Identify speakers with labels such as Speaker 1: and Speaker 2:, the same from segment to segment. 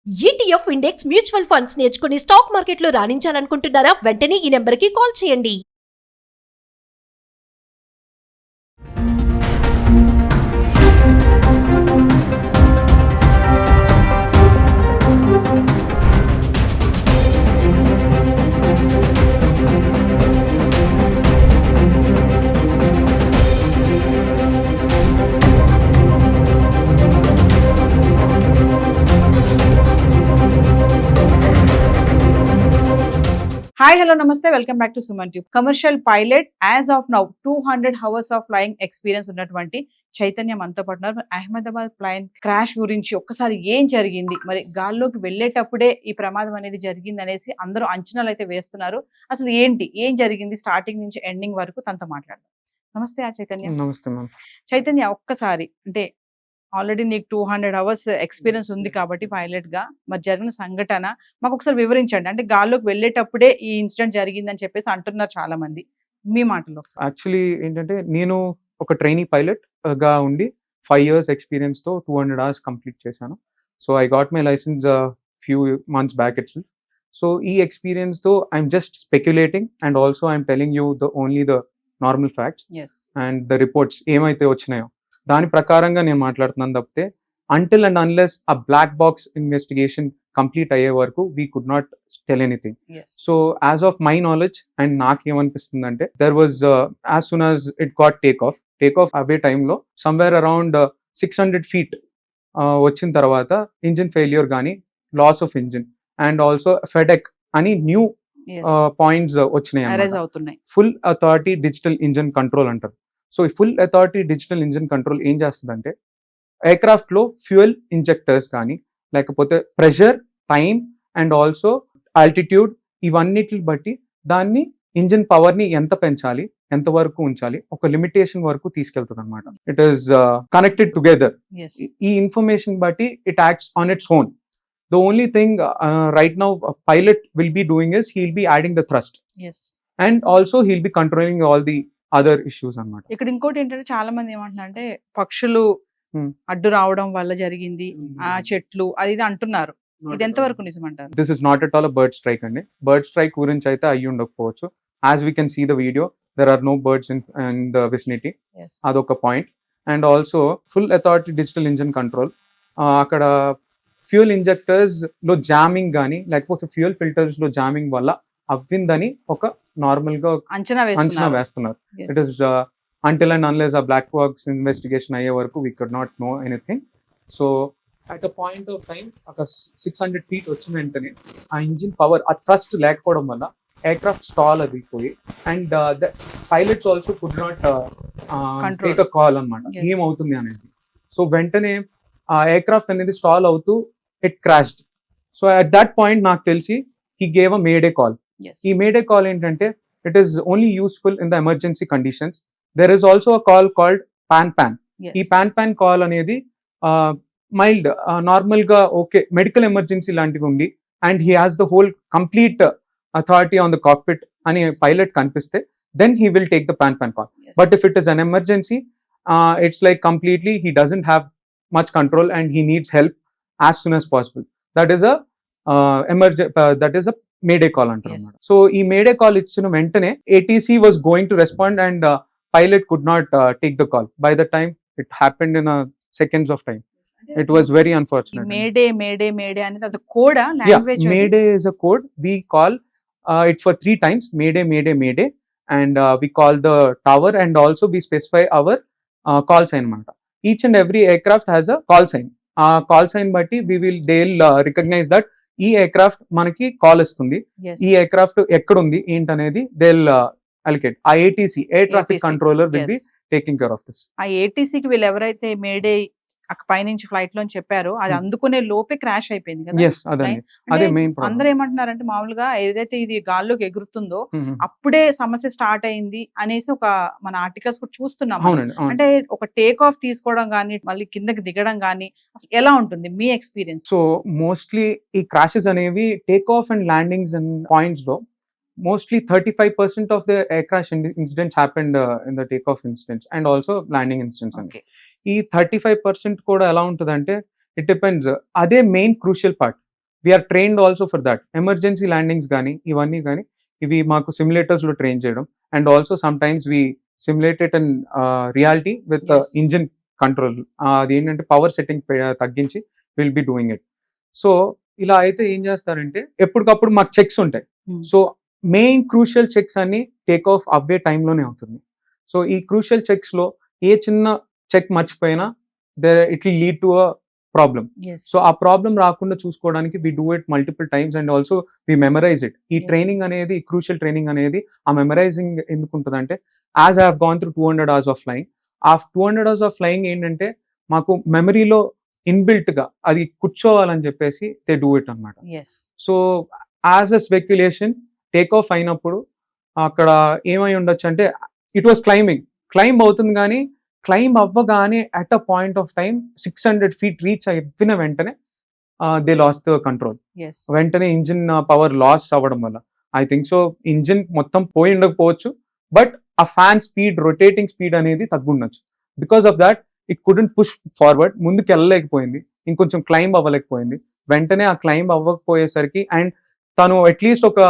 Speaker 1: ETF index mutual funds నేర్చుకుని stock మార్కెట్లో రాణించాలనుకుంటున్నారా? వెంటనే ఈ నెంబర్కి కాల్ చేయండి.
Speaker 2: Hi, hello, namaste. Welcome back to Suman Tube. Commercial pilot as of now 200 hours of flying experience ఉన్నటువంటి చైతన్య మనతో పాటు ఉన్నారు. అహ్మదాబాద్ ప్లేన్ క్రాష్ గురించి ఒక్కసారి ఏం జరిగింది, మరి గాల్లోకి వెళ్ళేటప్పుడే ఈ ప్రమాదం అనేది జరిగింది అనేసి అందరూ అంచనాలు అయితే వేస్తున్నారు. అసలు ఏం జరిగింది స్టార్టింగ్ నుంచి ఎండింగ్ వరకు తనతో మాట్లాడదాం. నమస్తే చైతన్య.
Speaker 3: నమస్తే మ్యామ్.
Speaker 2: చైతన్య, ఒక్కసారి అంటే ఆల్రెడీ నీకు 200 అవర్స్ ఎక్స్పీరియన్స్ ఉంది కాబట్టి పైలట్ గా మరి జరిగిన సంఘటన మాకు ఒకసారి వివరించండి. అంటే గాల్లోకి వెళ్ళేటప్పుడే ఈ ఇన్సిడెంట్ జరిగిందని చెప్పేసి అంటున్నారు చాలా మంది, మీ మాటల్లో ఒకసారి.
Speaker 3: యాక్చువల్లీ ఏంటంటే నేను ఒక ట్రైనీ పైలట్ గా ఉండి 5 years ఎక్స్పీరియన్స్ తో 200 hours కంప్లీట్ చేశాను. So I got my licence few months back it's. So ఈ ఎక్స్పీరియన్స్ తో I'm just speculating and also I'm telling you only the normal facts and the reports ఏమైతే వచ్చినాయో దాని ప్రకారంగా నేను మాట్లాడుతున్నాను తప్పితే అంటిల్ అండ్ అన్లెస్ ఆ బ్లాక్ బాక్స్ ఇన్వెస్టిగేషన్ కంప్లీట్ అయ్యే వరకు we could not tell anything. So as of my knowledge and నాకేమనిపిస్తుంది అంటే there was as soon as it got take off away టైంలో సమ్వేర్ అరౌండ్ 600 feet వచ్చిన తర్వాత engine failure కానీ loss of engine and also FADEC అని new points వచ్చినాయి. Full authority digital engine control అంటారు. So ఈ full authority digital engine control ఏం చేస్తుందంటే ఎయిర్క్రాఫ్ట్ లో ఫ్యూయల్ ఇంజెక్టర్స్ కానీ లేకపోతే pressure, time and also altitude ఇవన్నిటిని బట్టి దాన్ని ఇంజిన్ పవర్ ని ఎంత పెంచాలి, ఎంత వరకు ఉంచాలి, ఒక లిమిటేషన్ వరకు తీసుకెళ్తుంది అనమాట. It is connected together. ఈ ఇన్ఫర్మేషన్ బట్టి it acts on its own. The only thing right now a pilot will be doing is he'll be adding the thrust. And also he'll be controlling all the other issues అన్నమాట.
Speaker 2: ఇక్కడ ఇంకోటి ఏంటంటే చాలా మంది ఏమంటున్నారంటే పక్షులు అడ్డు రావడం వల్ల జరిగింది, ఆ చెట్లు అది ఇది అంటున్నారు. ఇది ఎంతవరకు నిజమంటారు?
Speaker 3: This is not at all a bird strike అండి. బర్డ్ స్ట్రైక్ గురించి అయితే అయ్యి ఉండకపోవచ్చు. As we can see the video, there are no birds in the vicinity. అదొక point. And also full authority digital engine control అక్కడ fuel injectors లో jamming కానీ లేకపోతే ఫ్యూయల్ ఫిల్టర్స్ లో జామింగ్ వల్ల అవ్విందని ఒక నార్మల్ గా అంచనా వేస్తున్నారు. It is until and unless ఆ బ్లాక్ బాక్స్ ఇన్వెస్టిగేషన్ అయ్యే వరకు we could not know anything. So at a point of time ఒక 600 feet వచ్చిన వెంటనే ఆ ఇంజిన్ పవర్, ఆ థ్రస్ట్ లేకపోవడం వల్ల ఎయిర్క్రాఫ్ట్ స్టాల్ అది పోయి and the pilots also could not take a call అనమాట ఏమవుతుంది అనేది. సో వెంటనే ఆ ఎయిర్క్రాఫ్ట్ అనేది స్టాల్ అవుతూ it crashed. So at that point నాకు తెలిసి he gave a mayday call. ఈ మేడే కాల్ ఏంటంటే it is only useful in the emergency conditions. There is also a call called pan. ఈ pan call అనేది mild normal గా okay medical emergency లాంటివి ఉంది and he has the whole complete authority on the cockpit అని pilot కనిపిస్తే then he will take the pan call. But if it is an emergency it's like completely he doesn't have much control and he needs help as soon as possible. That is a mayday call antaru. So ee mayday call ichina ventane ATC was going to respond and pilot could not take the call. By the time it happened in a seconds of time. It was very unfortunate.
Speaker 2: Mayday anedi adu code language.
Speaker 3: Yeah, mayday is a code. We call it for 3 times, mayday and we call the tower and also we specify our call sign manta. Each and every aircraft has a call sign. ఆ call sign బట్టి they'll recognize that ఈ aircraft మనకి call ఇస్తుంది, ఈ aircraft ఎక్కడుంది ఏంటనేది they'll allocate. ఆ ATC, air traffic controller will be taking care of this.
Speaker 2: ఆ ATC కి వీళ్ళు ఎవరైతే మేడే పైనుంచి ఫ్లైట్ లో చెప్పారో అది అందుకునే లోపే క్రాష్ అయిపోయింది కదా. అందరూ ఏమంటున్నారంటే మామూలుగా ఏదైతే ఇది గాల్లోకి ఎగురుతుందో అప్పుడే సమస్య స్టార్ట్ అయింది అనేసి ఒక మన ఆర్టికల్స్ కూడా చూస్తున్నాం. అంటే ఒక టేక్ ఆఫ్ తీసుకోవడం కానీ మళ్ళీ కిందకి దిగడం కానీ అసలు ఎలా ఉంటుంది మీ ఎక్స్పీరియన్స్?
Speaker 3: సో మోస్ట్లీ ఈ క్రాషెస్ అనేవి take off and landings and points లో mostly 35% of the air crash incidents happened in the takeoff incidents and also landing incidents. ఈ 35% కూడా ఎలా ఉంటుందంటే ఇట్ డిపెండ్స్. అదే main crucial part. We're trained also for that. Emergency landings కానీ ఇవన్నీ కానీ ఇవి మాకు సిమ్యులేటర్స్లో ట్రైన్ చేయడం. And also sometimes we simulated and reality with
Speaker 2: Yes.
Speaker 3: Engine control. అది ఏంటంటే పవర్ సెట్టింగ్ తగ్గించి will be doing it. So ఇలా అయితే ఏం చేస్తారంటే ఎప్పటికప్పుడు మాకు చెక్స్ ఉంటాయి.
Speaker 2: Hmm.
Speaker 3: So main crucial checks అన్ని టేక్ ఆఫ్ అవ్వే టైంలోనే అవుతుంది. సో ఈ క్రూషియల్ చెక్స్లో ఏ చిన్న చెక్ మర్చిపోయినా it will lead to a problem.
Speaker 2: Yes.
Speaker 3: So ఆ ప్రాబ్లం రాకుండా చూసుకోవడానికి we do it multiple times and also we memorise it. ఈ
Speaker 2: Yes.
Speaker 3: ట్రైనింగ్ అనేది క్రూషియల్ ట్రైనింగ్ అనేది ఆ మెమరైజింగ్ ఎందుకు ఉంటుందంటే as I have gone through 200 hours of flying, ఆ 200 hours ఆఫ్ ఫ్లయింగ్ ఏంటంటే మాకు మెమరీలో ఇన్బిల్ట్ గా అది కూర్చోవాలని చెప్పేసి దే డూ ఇట్ అన్నమాట.
Speaker 2: Yes.
Speaker 3: So as a speculation take off అయినప్పుడు అక్కడ ఏమై ఉండొచ్చు అంటే ఇట్ వాస్ క్లైంబ్ అవుతుంది కానీ క్లైంబ్ అవ్వగానే at a point of time 600 feet reach అయిన వెంటనే they loss the control.
Speaker 2: Yes.
Speaker 3: వెంటనే ఇంజిన్ పవర్ లాస్ అవ్వడం వల్ల ఐ థింక్ సో ఇంజిన్ మొత్తం పోయి ఉండకపోవచ్చు, బట్ ఆ ఫ్యాన్ స్పీడ్ రొటేటింగ్ స్పీడ్ అనేది తగ్గుండొచ్చు. Because of that it couldn't push forward, ముందుకు వెళ్ళలేకపోయింది, ఇంకొంచెం క్లైంబ్ అవ్వలేకపోయింది. వెంటనే ఆ క్లైంబ్ అవ్వకపోయేసరికి అండ్ తను అట్లీస్ట్ ఒక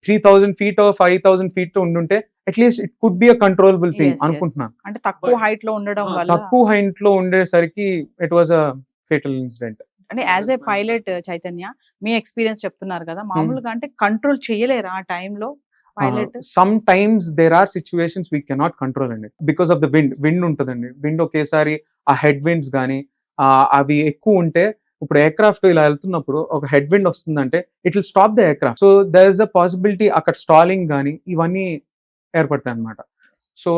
Speaker 3: 3000 feet 5000 feet ఉండుంటే at least it could be a controllable thing
Speaker 2: Yes, yes.
Speaker 3: అనుకుంటున్నాను.
Speaker 2: అంటే తక్కువ హైట్ లో ఉండడం వల్ల
Speaker 3: తక్కువ హైట్ లో ఉండేసరికి it was a fatal incident.
Speaker 2: అంటే యాజ్ ఏ పైలట్ చైతన్య మీ ఎక్స్పీరియన్స్ చెప్తున్నారు కదా, మామూలుగా అంటే కంట్రోల్ చేయలేరా ఆ టైంలో pilot?
Speaker 3: Sometimes there are situations we cannot control అండి బికాస్ ఆఫ్ ద విండ్ ఉంటుందండి. విండ్ ఒకేసారి ఆ హెడ్ విండ్స్ కానీ అవి ఎక్కువ ఉంటే, ఇప్పుడు ఎయిర్క్రాఫ్ట్ ఇలా వెళ్తున్నప్పుడు ఒక హెడ్ విండ్ వస్తుందంటే it will stop the aircraft. So there is a possibility అక్కడ స్టాలింగ్ కానీ ఇవన్నీ ఏర్పడతాయి అనమాట. సో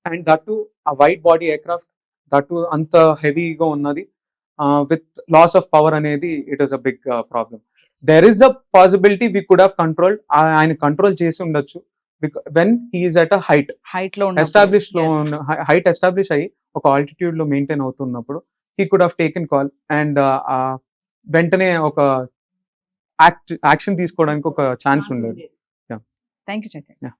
Speaker 3: అండ్ దట్ ఆ వైట్ బాడీ ఎయిర్క్రాఫ్ట్ దట్ అంత హెవీగా ఉన్నది విత్ లాస్ ఆఫ్ పవర్ అనేది it is a big problem. There is a possibility we could have controlled, ఆయన కంట్రోల్ చేసి ఉండొచ్చు when he is at a
Speaker 2: height లో
Speaker 3: ఎస్టాబ్లిష్ లో హైట్ ఎస్టాబ్లిష్ అయ్యి ఒక ఆల్టిట్యూడ్ లో మెయింటైన్ అవుతున్నప్పుడు he could have taken call and వెంటనే ఒక యాక్షన్ తీసుకోవడానికి ఒక ఛాన్స్ ఉండేది.
Speaker 2: Thank you Chaitanya.
Speaker 3: Yeah.